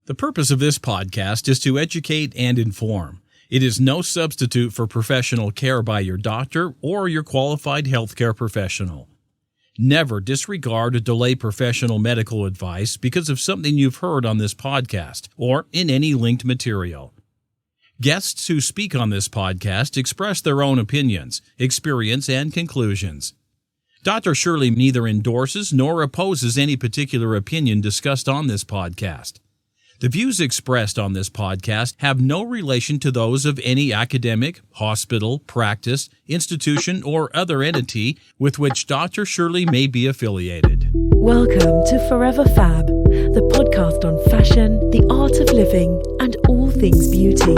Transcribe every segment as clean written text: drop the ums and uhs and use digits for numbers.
The purpose of this podcast is to educate and inform. It is no substitute for professional care by your doctor or your qualified healthcare professional. Never disregard or delay professional medical advice because of something you've heard on this podcast or in any linked material. Guests who speak on this podcast express their own opinions, experience, and conclusions. Dr. Shirley neither endorses nor opposes any particular opinion discussed on this podcast. The views expressed on this podcast have no relation to those of any academic, hospital, practice, institution, or other entity with which Dr. Shirley may be affiliated. Welcome to Forever F.A.B, the podcast on fashion, the art of living, and all things beauty.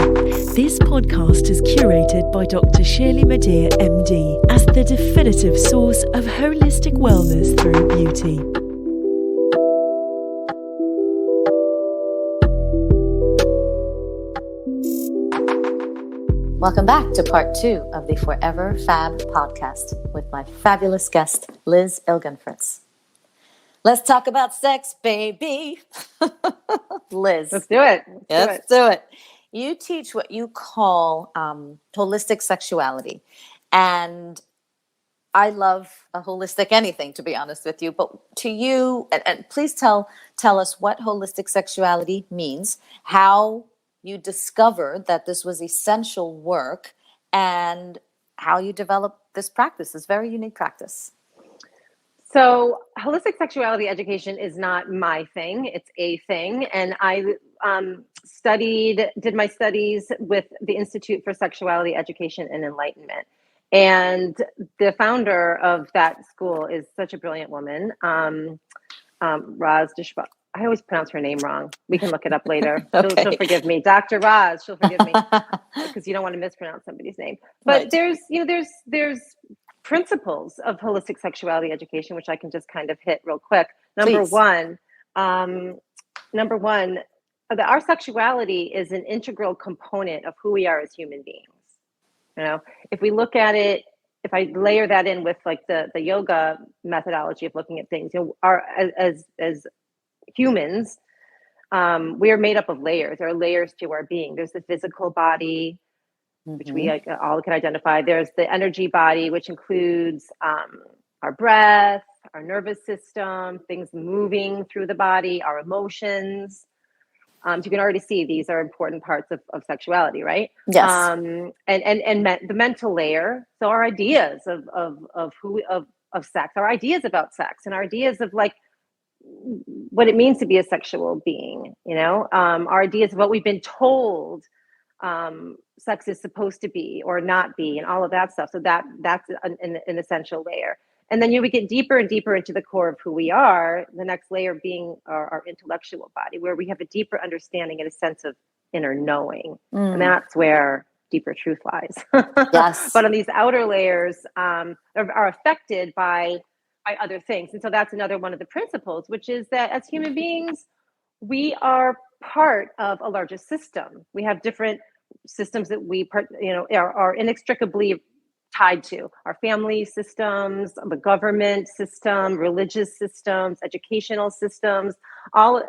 This podcast is curated by Dr. Shirley Madhere, MD, as the definitive source of holistic wellness through beauty. Welcome back to part 2 of the Forever F.A.B podcast with my fabulous guest, Liz Ilgenfritz. Let's talk about sex, baby. Liz. Let's do it. Let's do it. You teach what you call holistic sexuality. And I love a holistic anything, to be honest with you. But to you, and please tell us what holistic sexuality means, how you discovered that this was essential work, and how you developed this practice, this very unique practice. So holistic sexuality education is not my thing. It's a thing. And I did my studies with the Institute for Sexuality Education and Enlightenment. And the founder of that school is such a brilliant woman, Roz Dishba. I always pronounce her name wrong. We can look it up later. Okay. She'll forgive me. Dr. Roz, she'll forgive me because you don't want to mispronounce somebody's name. But Right. there's principles of holistic sexuality education, which I can just kind of hit real quick. Number one, our sexuality is an integral component of who we are as human beings. You know, if we look at it, if I layer that in with like the yoga methodology of looking at things, as humans, we are made up of layers. There are layers to our being. There's the physical body, which we all can identify. There's the energy body, which includes our breath, our nervous system, things moving through the body, our emotions. You can already see these are important parts of sexuality, right? Yes. And the mental layer. So our ideas of sex, our ideas about sex, and our ideas of like what it means to be a sexual being, our ideas of what we've been told sex is supposed to be or not be, and all of that stuff. So that's an essential layer. And then we get deeper and deeper into the core of who we are, the next layer being our intellectual body, where we have a deeper understanding and a sense of inner knowing. And that's where deeper truth lies. Yes. But on these outer layers are affected by other things. And so that's another one of the principles, which is that as human beings, we are part of a larger system. We have different systems that are inextricably tied to our family systems, the government system, religious systems, educational systems, all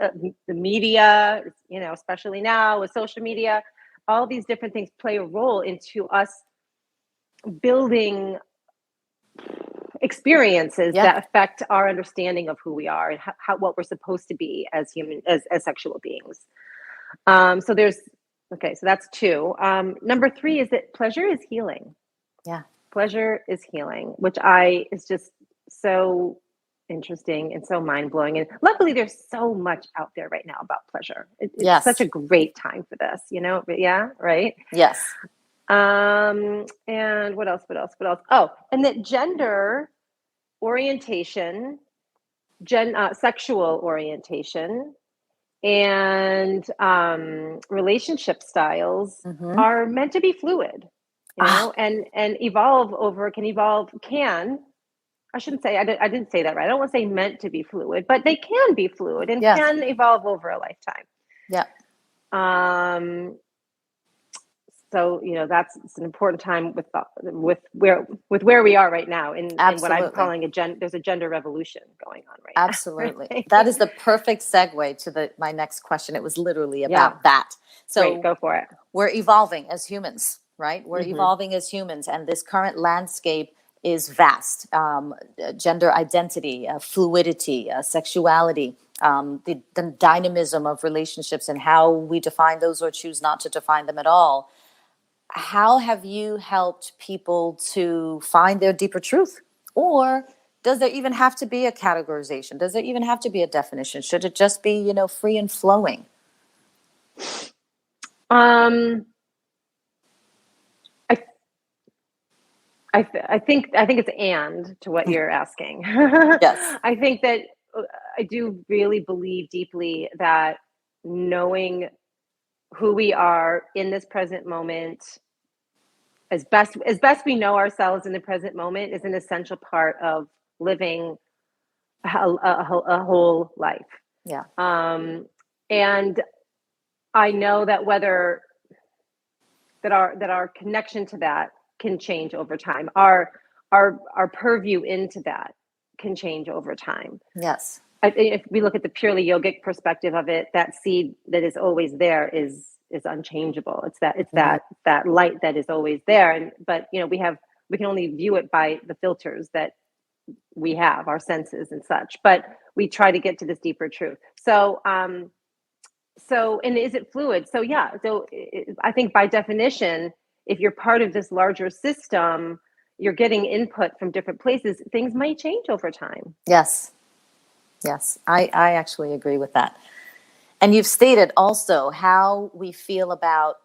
the media, especially now with social media, all these different things play a role into us building experiences that affect our understanding of who we are and what we're supposed to be as human, as sexual beings. So that's 2. Number 3 is that pleasure is healing. Yeah. Pleasure is healing, which is just so interesting and so mind-blowing. And luckily there's so much out there right now about pleasure. It's such a great time for this, Yeah. Right. Yes. And what else? Oh, and that gender orientation, sexual orientation, and relationship styles are meant to be fluid, and evolve I shouldn't say, I didn't say that right. I don't want to say meant to be fluid, but they can be fluid and can evolve over a lifetime. Yeah. So, it's an important time with where we are right now in what I'm calling there's a gender revolution going on right Absolutely. now. That is the perfect segue to my next question. It was literally about that. So great, go for it. We're evolving as humans, right? We're evolving as humans, and this current landscape is vast. Gender identity, fluidity, sexuality, the dynamism of relationships and how we define those or choose not to define them at all. How have you helped people to find their deeper truth? Or does there even have to be a categorization? Does there even have to be a definition? Should it just be, free and flowing? I think it's and to what you're asking. Yes. I think that I do really believe deeply that knowing who we are in this present moment, as best we know ourselves in the present moment, is an essential part of living a whole life. Yeah. And I know that our connection to that can change over time. Our purview into that can change over time. Yes. If we look at the purely yogic perspective of it, that seed that is always there is unchangeable. It's that light that is always there. But we can only view it by the filters that we have, our senses and such. But we try to get to this deeper truth. So and is it fluid? So yeah. So I think by definition, if you're part of this larger system, you're getting input from different places. Things might change over time. Yes. I actually agree with that. And you've stated also how we feel about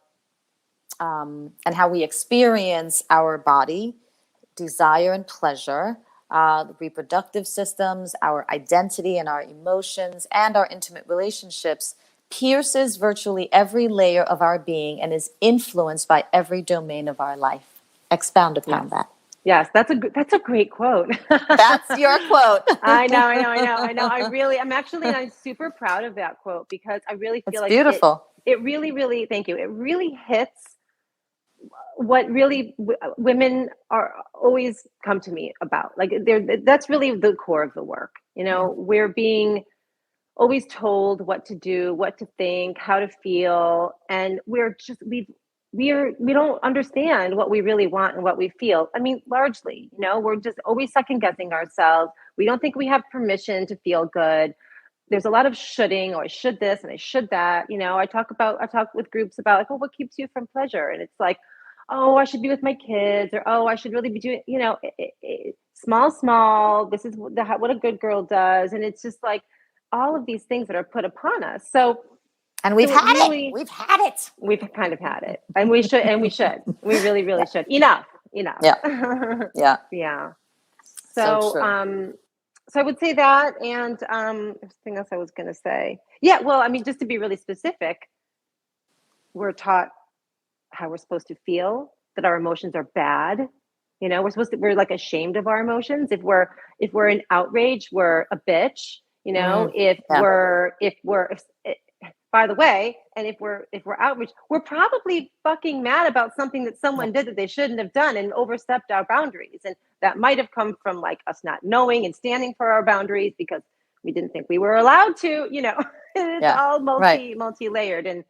and how we experience our body, desire and pleasure, the reproductive systems, our identity and our emotions, and our intimate relationships pierces virtually every layer of our being and is influenced by every domain of our life. Expound upon that. Yes, that's a great quote. That's your quote. I know. I'm super proud of that quote because I really feel like beautiful. It really, really, thank you. It really hits what really women are always come to me about. Like that's really the core of the work. We're being always told what to do, what to think, how to feel, and we don't understand what we really want and what we feel. I mean, largely, we're just always second guessing ourselves. We don't think we have permission to feel good. There's a lot of shoulding, or I should this and I should that. I talk with groups about like, what keeps you from pleasure? And it's like, oh, I should be with my kids, or, oh, I should really be doing, small, this is what a good girl does. And it's just like all of these things that are put upon us. And we've had it. We've kind of had it. And we should. We really, really should. Enough. Yeah. Yeah. So I would say that. And there's something else I was going to say. Yeah. Well, I mean, just to be really specific, we're taught how we're supposed to feel, that our emotions are bad. We're like ashamed of our emotions. If we're in outrage, we're a bitch. By the way, and if we're outraged, we're probably fucking mad about something that someone did that they shouldn't have done and overstepped our boundaries. And that might have come from like us not knowing and standing for our boundaries because we didn't think we were allowed to, it's all multi-layered. And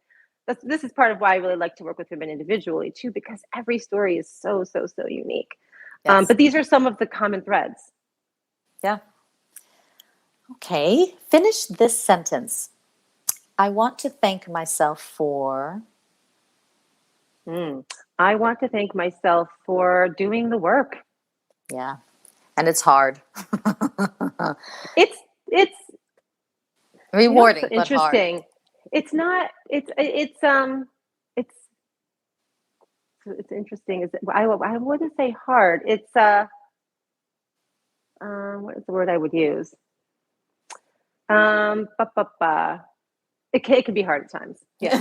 this is part of why I really like to work with women individually too, because every story is so unique. Yes. But these are some of the common threads. Yeah. Okay. Finish this sentence. I want to thank myself for... I want to thank myself for doing the work. Yeah. And it's hard. It's rewarding, but interesting. Hard. It's not, it's interesting. I wouldn't say hard. It's, what is the word I would use? It can be hard at times. Yeah.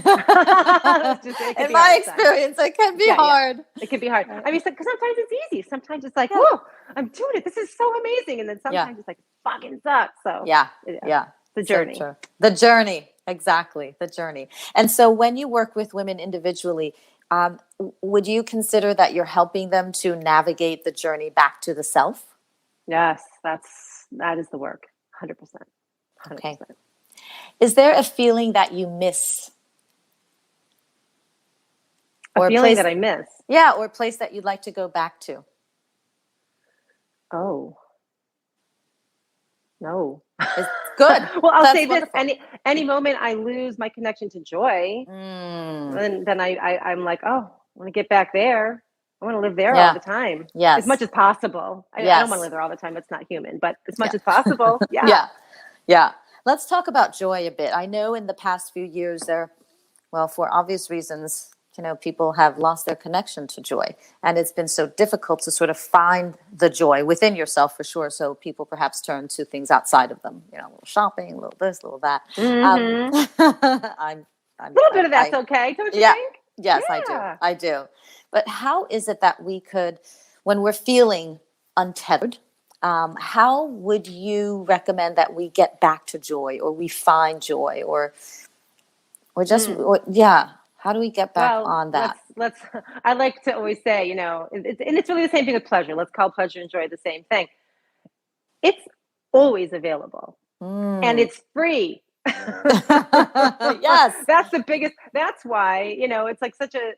In my experience, it can be hard. Yeah. It can be hard. I mean, because sometimes it's easy. Sometimes it's like, whoa, I'm doing it. This is so amazing. And then sometimes it's like, fucking sucks. So yeah. The journey. The journey. Exactly. The journey. And so when you work with women individually, Would you consider that you're helping them to navigate the journey back to the self? Yes, that is the work. 100%. 100%. Okay. Is there a feeling that you miss? A feeling that I miss? Yeah, or a place that you'd like to go back to? Oh. No. It's good. Well, I'll That's say wonderful. this: any moment I lose my connection to joy, then I'm like, oh, I want to get back there. I want to live there all the time, as much as possible. I don't want to live there all the time. It's not human, but as much as possible. Yeah. Yeah. Let's talk about joy a bit. I know in the past few years for obvious reasons, people have lost their connection to joy, and it's been so difficult to sort of find the joy within yourself, for sure. So people perhaps turn to things outside of them, a little shopping, a little this, a little that. A little bit of that's okay, don't you think? Yes, yeah. I do. But how is it that we could, when we're feeling untethered, how would you recommend that we get back to joy, or we find joy, or just, how do we get back on that? I like to always say, and it's really the same thing with pleasure. Let's call pleasure and joy the same thing. It's always available and it's free. Yes. That's the biggest, that's why, it's like such a,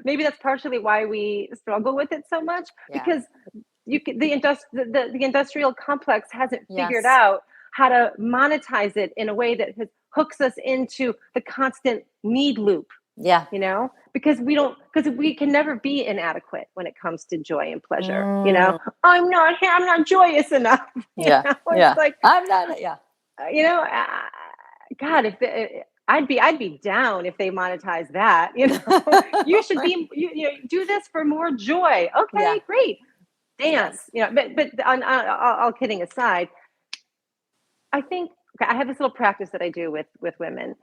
maybe that's partially why we struggle with it so much, because the industrial complex hasn't figured out how to monetize it in a way that hooks us into the constant need loop. Yeah. Because we can never be inadequate when it comes to joy and pleasure. I'm not joyous enough. It's like, I'm not, God, I'd be down if they monetize that. You should be, do this for more joy. Okay, great. Dance. But all kidding aside, I think I have this little practice that I do with women.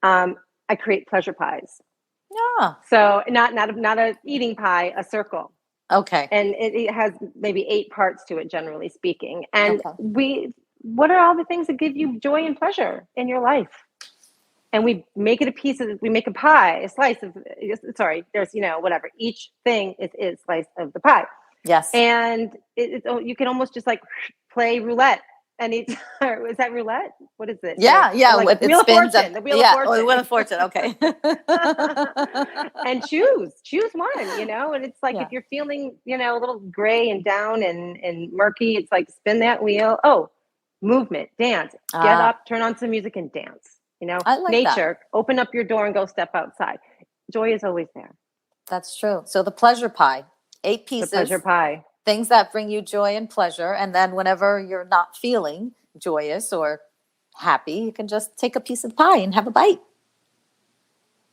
I create pleasure pies. Yeah. So not a eating pie, a circle. Okay. And it has maybe 8 parts to it, generally speaking. And what are all the things that give you joy and pleasure in your life? And we make it we make a pie, a slice of, there's, whatever. Each thing is a slice of the pie. Yes. And you can almost just like play roulette. And is that roulette? What is it? Yeah. Like Wheel of Fortune. The Wheel of Fortune. The Wheel of Fortune. Okay. And choose one, and it's like, if you're feeling, a little gray and down and murky, it's like, spin that wheel. Oh, movement, dance, get up, turn on some music and dance. I like nature, that. Open up your door and go step outside. Joy is always there. That's true. So the pleasure pie, 8 pieces. The pleasure pie. Things that bring you joy and pleasure. And then whenever you're not feeling joyous or happy, you can just take a piece of pie and have a bite.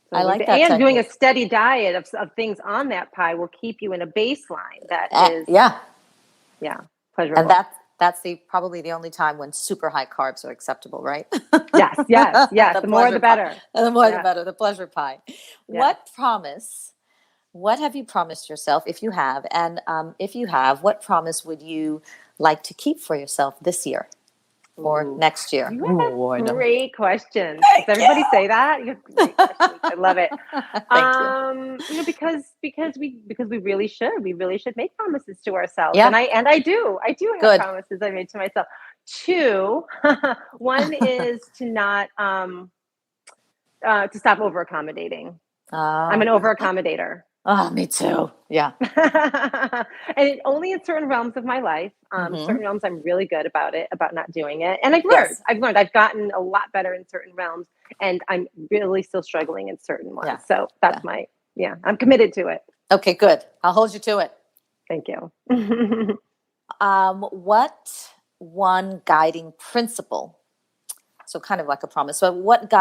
So I like that. And technique. Doing a steady diet of things on that pie will keep you in a baseline that is pleasurable. And that's probably the only time when super high carbs are acceptable, right? Yes. The more the better. The more the better. The pleasure pie. Yeah. What have you promised yourself, if you have? And if you have, what promise would you like to keep for yourself this year or next year? Great questions. Does everybody say that? You have great questions. I love it. Thank you. Because we really should. We really should make promises to ourselves. Yeah. And I do. I do have promises I made to myself. 2. One is to not to stop over accommodating. I'm an over accommodator. Oh, me too. Yeah. And only in certain realms of my life. Certain realms I'm really good about not doing it. And I've learned. I've gotten a lot better in certain realms, and I'm really still struggling in certain ones. Yeah. So that's I'm committed to it. Okay, good. I'll hold you to it. Thank you. What one guiding principle? So kind of like a promise. So what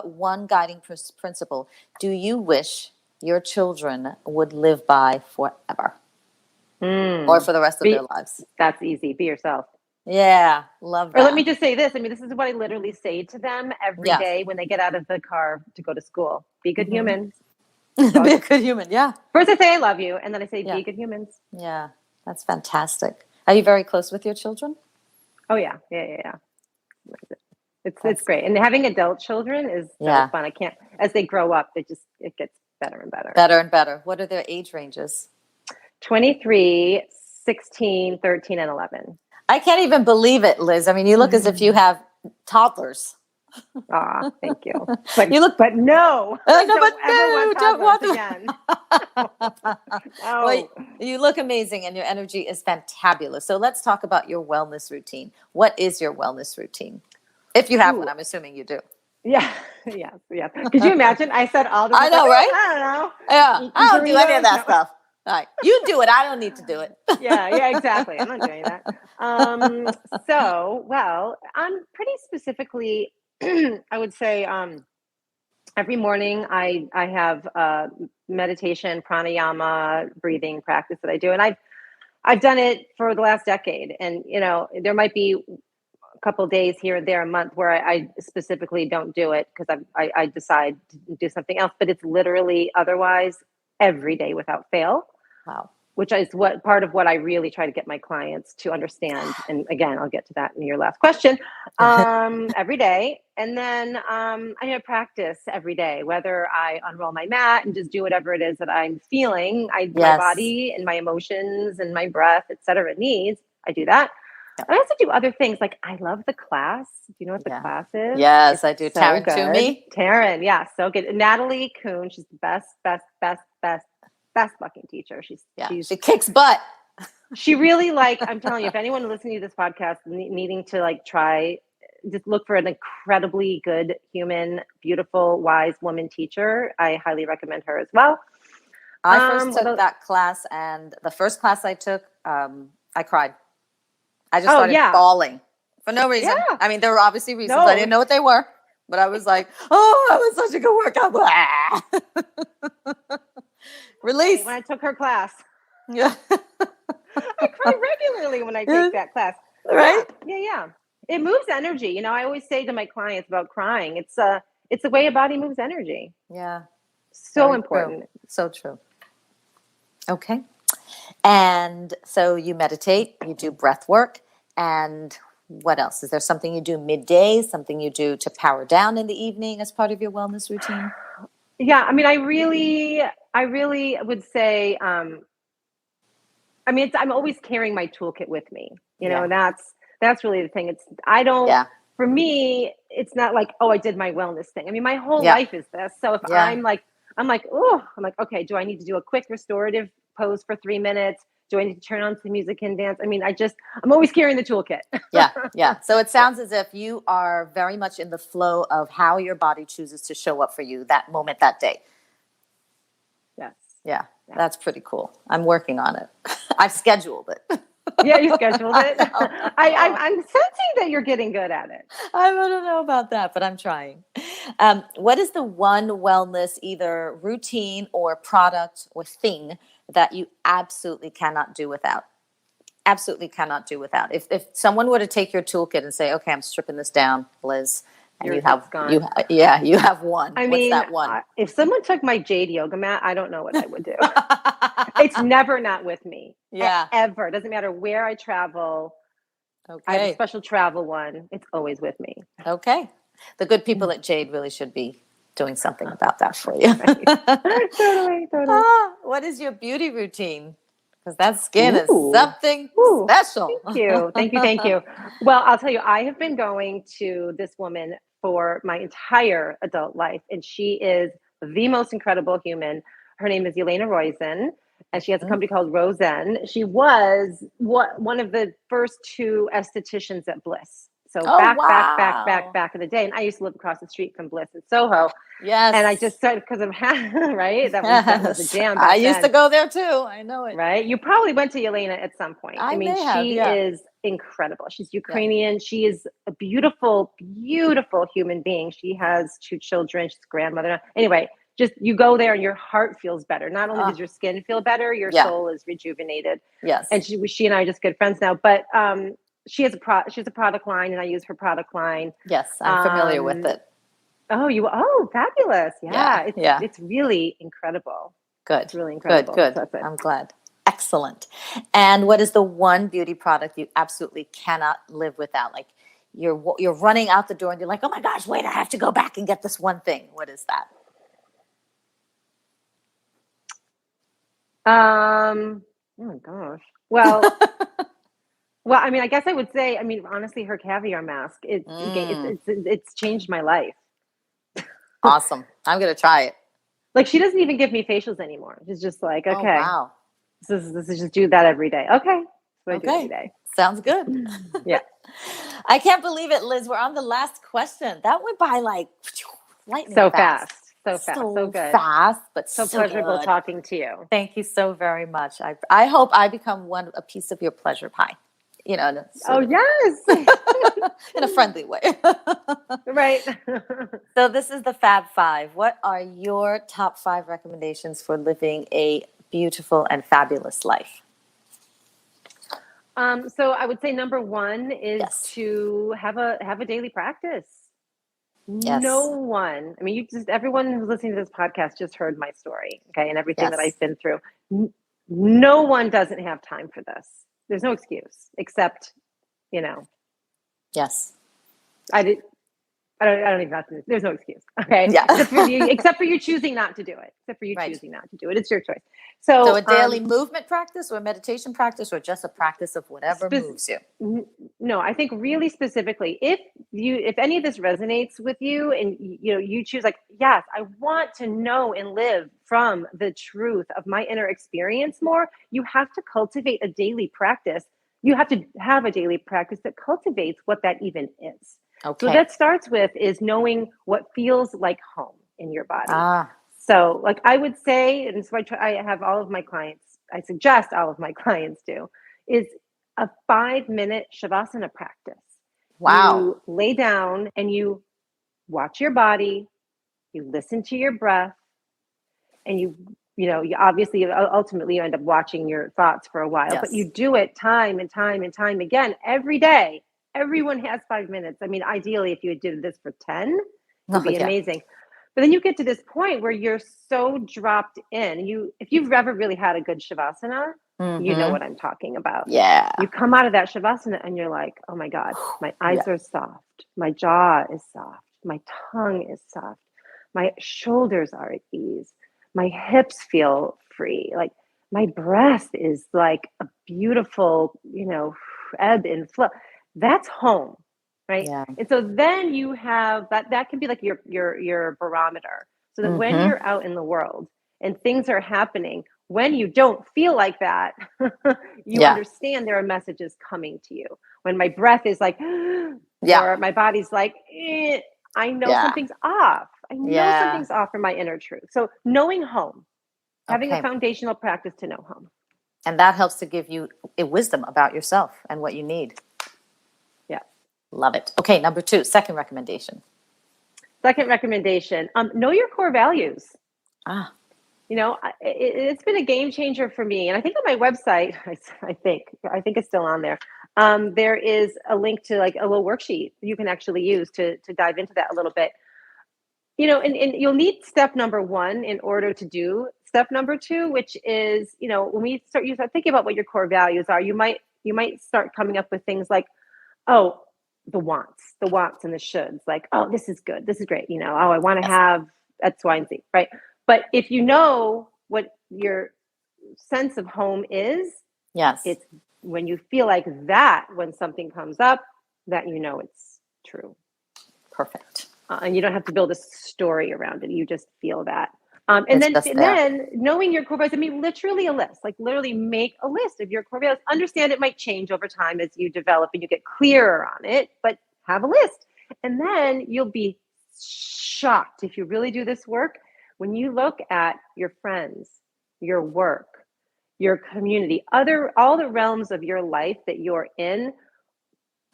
one guiding principle do you wish your children would live by forever or for the rest of their lives? That's easy. Be yourself. Yeah. Love that. Or let me just say this. This is what I literally say to them every day when they get out of the car to go to school. Be good humans. Be a good human. Yeah. First I say, I love you. And then I say, be good humans. Yeah. That's fantastic. Are you very close with your children? Oh yeah. Yeah. It's great. And having adult children is so fun. as they grow up, it gets better and better. Better and better. What are their age ranges? 23, 16, 13, and 11. I can't even believe it, Liz. I mean, you look as if you have toddlers. Thank you. But you look, but no, don't want again. Well, you look amazing, and your energy is fantabulous. So let's talk about your wellness routine. What is your wellness routine? If you have one, I'm assuming you do. Yeah. Could you imagine? I said all this. I know, right? I don't know. Yeah, I don't do any of that stuff. All right, you do it. I don't need to do it. Yeah, exactly. I'm not doing that. I'm pretty specifically, I would say, every morning I have meditation, pranayama, breathing practice that I do, and I've done it for the last decade. And there might be a couple days here and there a month where I specifically don't do it because I decide to do something else. But it's literally otherwise every day without fail. Wow. Which is part of what I really try to get my clients to understand. And again, I'll get to that in your last question. Every day. And then I have practice every day, whether I unroll my mat and just do whatever it is that I'm feeling, my body and my emotions and my breath, et cetera, needs. I do that. I also do other things. Like I love the class. Do you know what the class is? Yes, I do. So Taryn good. Toomey. Taryn, yeah, so good. Natalie Kuhn, she's the best fucking teacher. She kicks butt. She really I'm telling you, if anyone listening to this podcast needing to try, just look for an incredibly good human, beautiful, wise woman teacher. I highly recommend her as well. I first took that class, and the first class I took, I cried. I just started bawling for no reason. Yeah. I mean, there were obviously reasons. I didn't know what they were, but I was like, oh, that was such a good workout. Release. When I took her class. Yeah. I cry regularly when I take that class. Right? Yeah. It moves energy. I always say to my clients about crying, it's the way a body moves energy. Yeah. So very important. True. So true. Okay. And so you meditate, you do breath work, and what else? Is there something you do midday, something you do to power down in the evening as part of your wellness routine? Yeah, I mean, I really would say, I'm always carrying my toolkit with me, and that's really the thing. For me, it's not like, oh, I did my wellness thing. I mean, my whole life is this. So if I'm like, okay, do I need to do a quick restorative pose for 3 minutes? Do I need to turn on some music and dance? I mean, I'm always carrying the toolkit. Yeah. So it sounds as if you are very much in the flow of how your body chooses to show up for you that moment, that day. Yes. Yeah. That's pretty cool. I'm working on it. I've scheduled it. Yeah, you scheduled it. I'm sensing that you're getting good at it. I don't know about that, but I'm trying. What is the one wellness, either routine or product or thing that you absolutely cannot do without? Absolutely cannot do without. If someone were to take your toolkit and say, okay, I'm stripping this down, Liz, and you have one. What's that one? If someone took my jade yoga mat, I don't know what I would do. It's never not with me. Yeah. Ever. Doesn't matter where I travel. Okay. I have a special travel one. It's always with me. Okay. The good people at Jade really should be doing something about that for you. Totally. What is your beauty routine? Because that skin is something special. Thank you. Well, I'll tell you, I have been going to this woman for my entire adult life, and she is the most incredible human. Her name is Elena Roizen, and she has a company called Rosen. She was one of the first 2 estheticians at Bliss. So back in the day. And I used to live across the street from Bliss in Soho. Yes. And I just started because of right? That was the jam. I used to go there too. I know it. Right? You probably went to Elena at some point. She is incredible. She's Ukrainian. Yeah. She is a beautiful, beautiful human being. She has 2 children. She's a grandmother. Anyway, just you go there and your heart feels better. Not only does your skin feel better, your soul is rejuvenated. Yes. And she and I are just good friends now. But she has a product line, and I use her product line. Yes, I'm familiar with it. Oh, fabulous. Yeah. It's really incredidible. Good. It's really incredible. Good. That's it. I'm glad. Excellent. And what is the one beauty product you absolutely cannot live without? Like you're running out the door and you're like, oh my gosh, wait, I have to go back and get this one thing. What is that? Oh my gosh. Well, I mean, I guess I would say, I mean, honestly, her caviar mask, it's changed my life. Awesome. I'm going to try it. Like, she doesn't even give me facials anymore. She's just like, Oh, okay, wow. this is just do that every day. Okay. That's what I do every day. Sounds good. Yeah. I can't believe it, Liz. We're on the last question. That went by like lightning So fast. So good. Fast, but So so pleasurable good. talking to you. Thank you so very much. I hope I become a piece of your pleasure pie. Yes. In a friendly way. Right. So this is the Fab Five. What are your top 5 recommendations for living a beautiful and fabulous life? So I would say number 1 is Yes. to have a daily practice. Yes. No one, I mean, everyone who's listening to this podcast just heard my story, okay, and everything that I've been through. No one doesn't have time for this. There's no excuse except, Yes. I don't even have to. There's no excuse. Okay. Yeah. Except for you choosing not to do it. Choosing not to do it. It's your choice. So a daily movement practice or a meditation practice or just a practice of whatever moves you? No, I think really specifically, if any of this resonates with you and you choose like, yes, I want to know and live from the truth of my inner experience more, you have to cultivate a daily practice. You have to have a daily practice that cultivates what that even is. Okay. So that starts with is knowing what feels like home in your body. So like I would say, and so I have all of my clients, I suggest all of my clients do, is a 5-minute Shavasana practice. Wow. You lay down and you watch your body, you listen to your breath, and you obviously ultimately you end up watching your thoughts for a while, but you do it time and time and time again every day. Everyone has 5 minutes. I mean, ideally, if you did this for 10, it would be amazing. But then you get to this point where you're so dropped in. If you've ever really had a good Shavasana, you know what I'm talking about. Yeah. You come out of that Shavasana and you're like, oh my God, my eyes are soft. My jaw is soft. My tongue is soft. My shoulders are at ease. My hips feel free. Like my breath is like a beautiful, ebb and flow. That's home, right? Yeah. And so then you have that can be like your barometer. So that when you're out in the world and things are happening, when you don't feel like that, you understand there are messages coming to you. When my breath is like, or my body's like, I know something's off. I know something's off from my inner truth. So knowing home, having a foundational practice to know home. And that helps to give you a wisdom about yourself and what you need. Yeah. Love it. Okay, number 2, second recommendation. Know your core values. It's been a game changer for me. And I think on my website, I think it's still on there. There is a link to like a little worksheet you can actually use to dive into that a little bit. And you'll need step number 1 in order to do step number 2, which is, when you start thinking about what your core values are, you might start coming up with things like, oh, the wants and the shoulds, like, oh, this is good, this is great, oh, I want to have X, Y, and Z, right? But if you know what your sense of home is, it's when you feel like that, when something comes up, that it's true. Perfect. And you don't have to build a story around it. You just feel that. And then knowing your core values, I mean, literally a list, like literally make a list of your core values. Understand it might change over time as you develop and you get clearer on it, but have a list. And then you'll be shocked if you really do this work. When you look at your friends, your work, your community, all the realms of your life that you're in,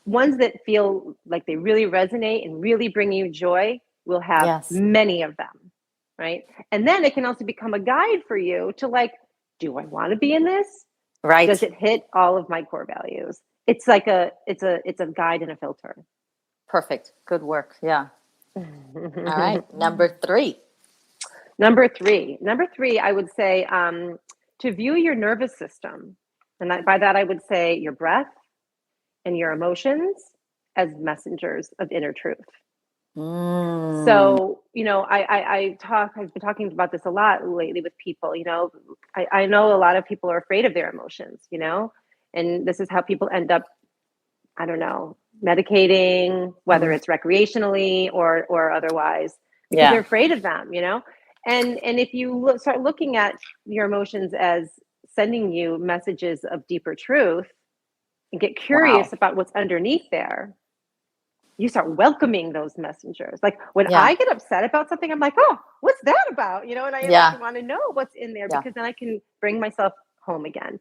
ones that feel like they really resonate and really bring you joy will have many of them, right? And then it can also become a guide for you to like, do I want to be in this? Right. Does it hit all of my core values? It's like it's a guide and a filter. Perfect. Good work. Yeah. All right. Number 3, I would say to view your nervous system. And by that, I would say your breath and your emotions as messengers of inner truth. So, I've been talking about this a lot lately with people. I know a lot of people are afraid of their emotions, and this is how people end up, I don't know, medicating, whether it's recreationally or otherwise, because they're afraid of them, and if you start looking at your emotions as sending you messages of deeper truth and get curious about what's underneath there, you start welcoming those messengers. Like when I get upset about something, I'm like, oh, what's that about? And I want to know what's in there, because then I can bring myself home again.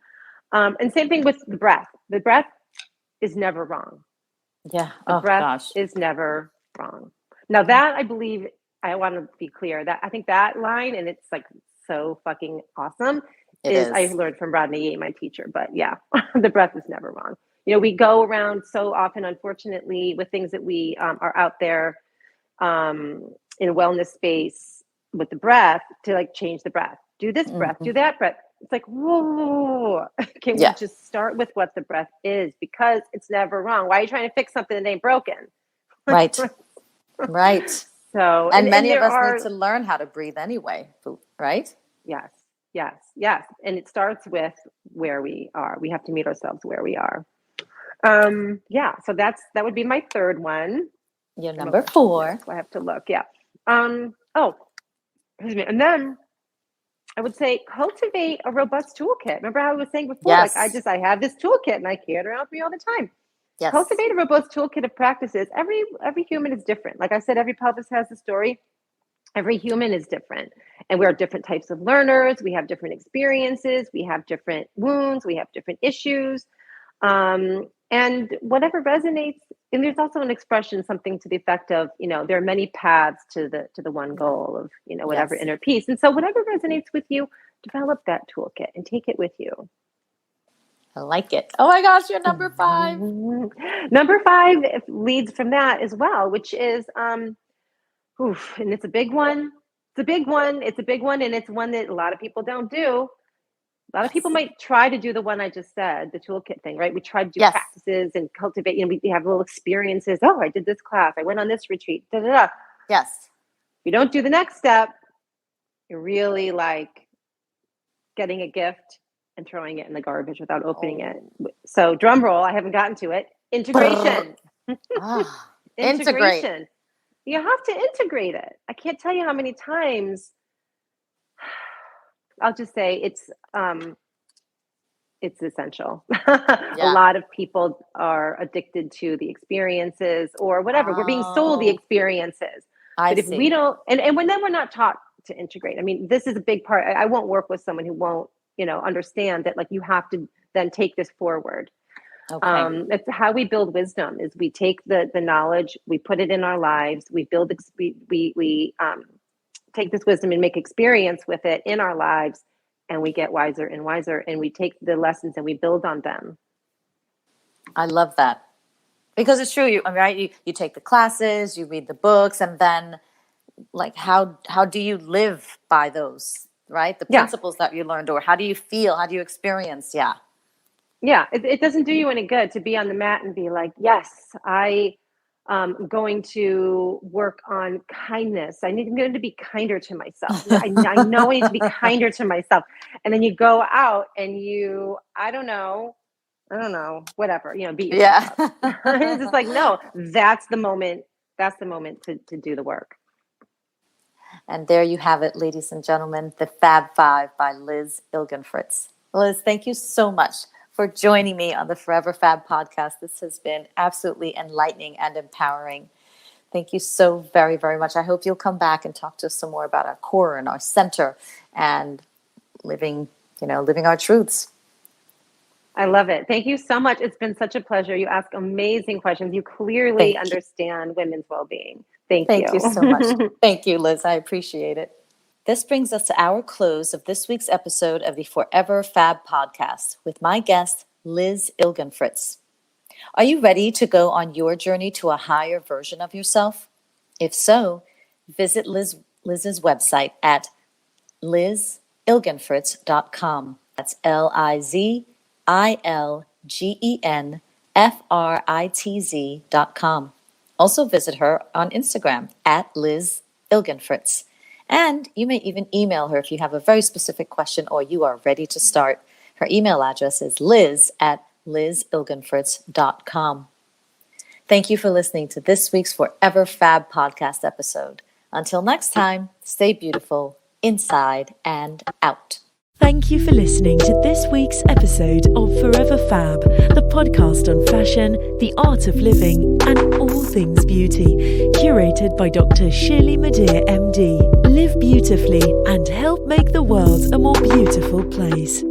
And same thing with the breath. The breath is never wrong. Yeah. The breath is never wrong. Now that I believe, I want to be clear that I think that line, and it's like so fucking awesome, is I learned from Rodney Yee, my teacher. But yeah, the breath is never wrong. We go around so often, unfortunately, with things that we are out there in a wellness space with the breath to like change the breath. Do this breath, do that breath. It's like, whoa, can we just start with what the breath is? Because it's never wrong. Why are you trying to fix something that ain't broken? Right. Right. So, and many of us need to learn how to breathe anyway, right? Yes. And it starts with where we are. We have to meet ourselves where we are. So that would be my third one. Your number 4. I have to look. Yeah. Excuse me. And then I would say cultivate a robust toolkit. Remember how I was saying before? Yes. Like I have this toolkit and I carry it around with me all the time. Yes. Cultivate a robust toolkit of practices. Every human is different. Like I said, every pelvis has a story. Every human is different. And we are different types of learners. We have different experiences. We have different wounds. We have different issues. And whatever resonates, and there's also an expression, something to the effect of, there are many paths to the one goal of, whatever inner peace. And so whatever resonates with you, develop that toolkit and take it with you. I like it. Oh my gosh, you're number 5. Number 5 leads from that as well, which is, and it's a big one. It's a big one. And it's one that a lot of people don't do. A lot of people might try to do the one I just said, the toolkit thing, right? We try to do practices and cultivate, we have little experiences. Oh, I did this class. I went on this retreat. Da, da, da. Yes. If you don't do the next step, you're really like getting a gift and throwing it in the garbage without opening it. So drum roll, I haven't gotten to it. Integration. Integration. You have to integrate it. I can't tell you how many times. I'll just say it's essential. A lot of people are addicted to the experiences or whatever. We're being sold the experiences. But if we don't, and when then we're not taught to integrate. I mean, this is a big part. I won't work with someone who won't, understand that like you have to then take this forward. Okay. It's how we build wisdom is we take the knowledge, we put it in our lives, we build, we take this wisdom and make experience with it in our lives, and we get wiser and wiser, and we take the lessons and we build on them. I love that, because it's true. You take the classes, you read the books, and then like how do you live by those, right? The principles that you learned, or how do you feel? How do you experience? It doesn't do you any good to be on the mat and be like, yes, I'm going to work on kindness. I'm going to be kinder to myself. I know I need to be kinder to myself. And then you go out and I don't know, whatever, beat yourself up. It's just like, no, that's the moment to do the work. And there you have it, ladies and gentlemen, the Fab 5 by Liz Ilgenfritz. Liz, thank you so much for joining me on the Forever Fab podcast. This has been absolutely enlightening and empowering. Thank you so very, very much. I hope you'll come back and talk to us some more about our core and our center and living our truths. I love it. Thank you so much. It's been such a pleasure. You ask amazing questions. You clearly understand women's well-being. Thank you. Thank you so much. Thank you, Liz. I appreciate it. This brings us to our close of this week's episode of the Forever Fab podcast with my guest, Liz Ilgenfritz. Are you ready to go on your journey to a higher version of yourself? If so, visit Liz's website at lizilgenfritz.com. That's LIZILGENFRITZ.com. Also visit her on Instagram at Liz Ilgenfritz. And you may even email her if you have a very specific question or you are ready to start. Her email address is liz@lizilgenfritz.com. Thank you for listening to this week's Forever F.A.B podcast episode. Until next time, stay beautiful inside and out. Thank you for listening to this week's episode of Forever F.A.B, the podcast on fashion, the art of living, and all things beauty, curated by Dr. Shirley Madhere, MD. Live beautifully and help make the world a more beautiful place.